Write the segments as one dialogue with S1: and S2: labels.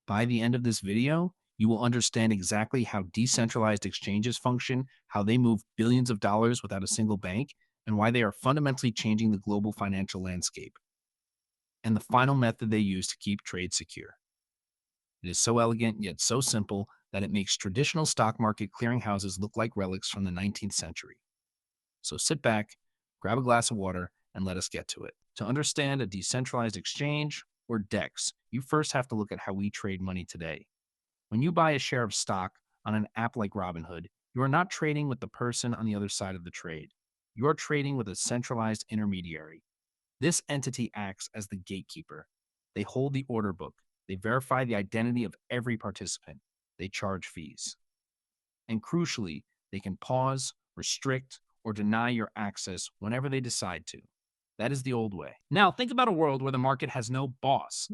S1: By the end of this video, you will understand exactly how decentralized exchanges function, how they move billions of dollars without a single bank, and why they are fundamentally changing the global financial landscape, and the final method they use to keep trade secure. It is so elegant yet so simple that it makes traditional stock market clearinghouses look like relics from the 19th century. So sit back, grab a glass of water, and let us get to it. To understand a decentralized exchange, or DEX, you first have to look at how we trade money today. When you buy a share of stock on an app like Robinhood, you are not trading with the person on the other side of the trade. You are trading with a centralized intermediary. This entity acts as the gatekeeper. They hold the order book. They verify the identity of every participant. They charge fees. And crucially, they can pause, restrict, or deny your access whenever they decide to. That is the old way. Now, think about a world where the market has no boss.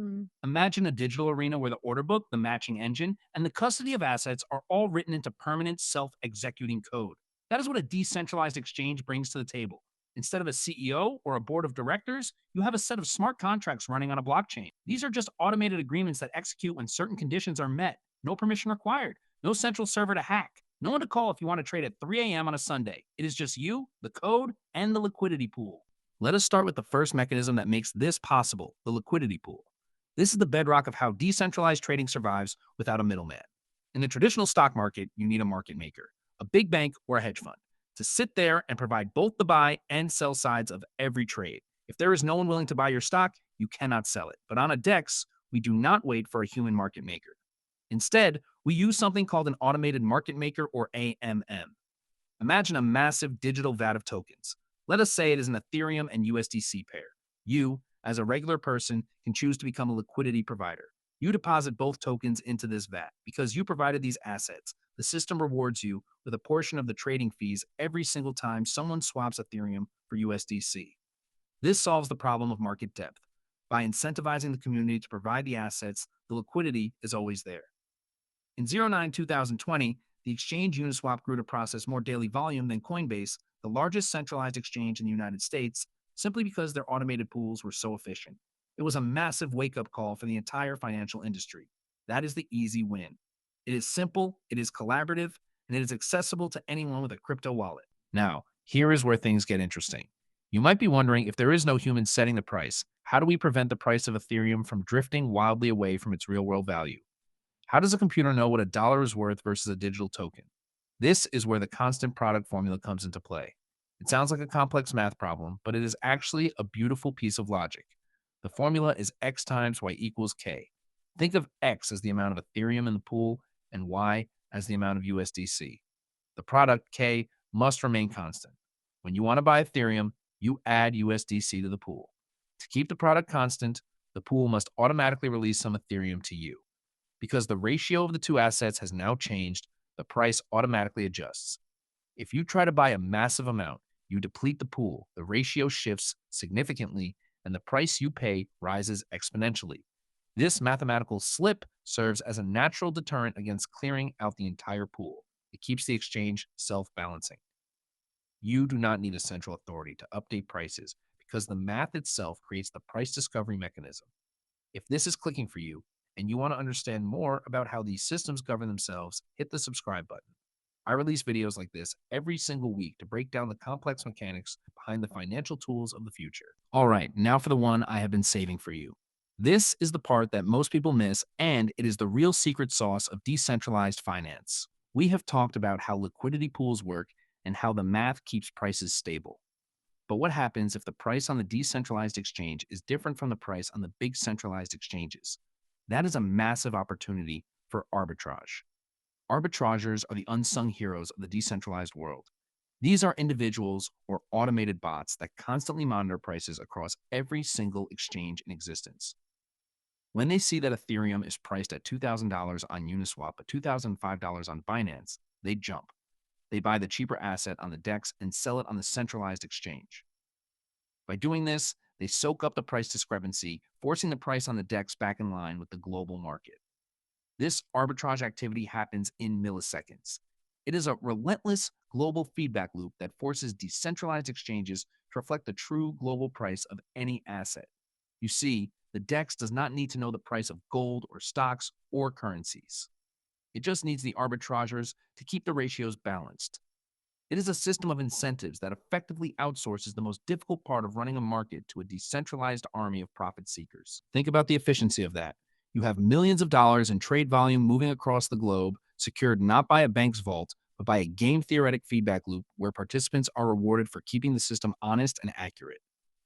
S1: Imagine a digital arena where the order book, the matching engine, and the custody of assets are all written into permanent self executing code. That is what a decentralized exchange brings to the table. Instead of a CEO or a board of directors, you have a set of smart contracts running on a blockchain. These are just automated agreements that execute when certain conditions are met. No permission required, no central server to hack, no one to call if you want to trade at 3 a.m. on a Sunday. It is just you, the code, and the liquidity pool. Let us start with the first mechanism that makes this possible, the liquidity pool. This is the bedrock of how decentralized trading survives without a middleman. In the traditional stock market, you need a market maker, a big bank or a hedge fund, to sit there and provide both the buy and sell sides of every trade. If there is no one willing to buy your stock, you cannot sell it. But on a DEX, we do not wait for a human market maker. Instead, we use something called an automated market maker, or AMM. Imagine a massive digital vat of tokens. Let us say it is an Ethereum and USDC pair. You, as a regular person, can choose to become a liquidity provider. You deposit both tokens into this vat. Because you provided these assets, the system rewards you with a portion of the trading fees every single time someone swaps Ethereum for USDC. This solves the problem of market depth. By incentivizing the community to provide the assets, the liquidity is always there. In 2020, the exchange Uniswap grew to process more daily volume than Coinbase, the largest centralized exchange in the United States, simply because their automated pools were so efficient. It was a massive wake-up call for the entire financial industry. That is the easy win. It is simple, it is collaborative, and it is accessible to anyone with a crypto wallet. Now, here is where things get interesting. You might be wondering, if there is no human setting the price, how do we prevent the price of Ethereum from drifting wildly away from its real-world value? How does a computer know what a dollar is worth versus a digital token? This is where the constant product formula comes into play. It sounds like a complex math problem, but it is actually a beautiful piece of logic. The formula is x times y equals k. Think of x as the amount of Ethereum in the pool and y as the amount of USDC. The product, k, must remain constant. When you want to buy Ethereum, you add USDC to the pool. To keep the product constant, the pool must automatically release some Ethereum to you. Because the ratio of the two assets has now changed, the price automatically adjusts. If you try to buy a massive amount, you deplete the pool, the ratio shifts significantly, and the price you pay rises exponentially. This mathematical slip serves as a natural deterrent against clearing out the entire pool. It keeps the exchange self-balancing. You do not need a central authority to update prices because the math itself creates the price discovery mechanism. If this is clicking for you, and you want to understand more about how these systems govern themselves, hit the subscribe button. I release videos like this every single week to break down the complex mechanics behind the financial tools of the future. All right, now for the one I have been saving for you. This is the part that most people miss, and it is the real secret sauce of decentralized finance. We have talked about how liquidity pools work and how the math keeps prices stable. But what happens if the price on the decentralized exchange is different from the price on the big centralized exchanges? That is a massive opportunity for arbitrage. Arbitrageurs are the unsung heroes of the decentralized world. These are individuals or automated bots that constantly monitor prices across every single exchange in existence. When they see that Ethereum is priced at $2,000 on Uniswap but $2,005 on Binance, they jump. They buy the cheaper asset on the DEX and sell it on the centralized exchange. By doing this, they soak up the price discrepancy, forcing the price on the DEX back in line with the global market. This arbitrage activity happens in milliseconds. It is a relentless global feedback loop that forces decentralized exchanges to reflect the true global price of any asset. You see, The DEX does not need to know the price of gold or stocks or currencies. It just needs the arbitrageurs to keep the ratios balanced. It is a system of incentives that effectively outsources the most difficult part of running a market to a decentralized army of profit seekers. Think about the efficiency of that. You have millions of dollars in trade volume moving across the globe, secured not by a bank's vault, but by a game theoretic feedback loop where participants are rewarded for keeping the system honest and accurate.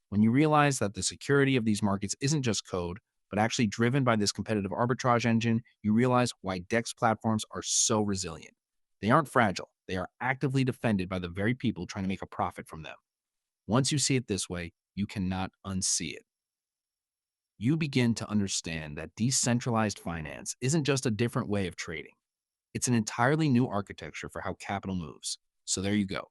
S1: When you realize that the security of these markets isn't just code, but actually driven by this competitive arbitrage engine, you realize why DEX platforms are so resilient. They aren't fragile, they are actively defended by the very people trying to make a profit from them. Once you see it this way, you cannot unsee it. You begin to understand that decentralized finance isn't just a different way of trading, it's an entirely new architecture for how capital moves. So there you go.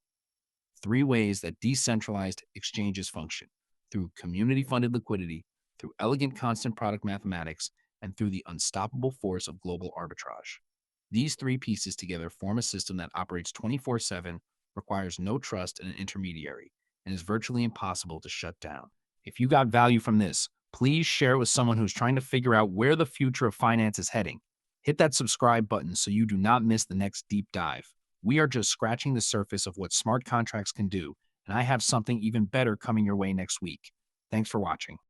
S1: 3 ways that decentralized exchanges function: through community funded liquidity, through elegant constant product mathematics, and through the unstoppable force of global arbitrage. These 3 pieces together form a system that operates 24/7, requires no trust in an intermediary, and is virtually impossible to shut down. If you got value from this, please share it with someone who's trying to figure out where the future of finance is heading. Hit that subscribe button so you do not miss the next deep dive. We are just scratching the surface of what smart contracts can do, and I have something even better coming your way next week. Thanks for watching.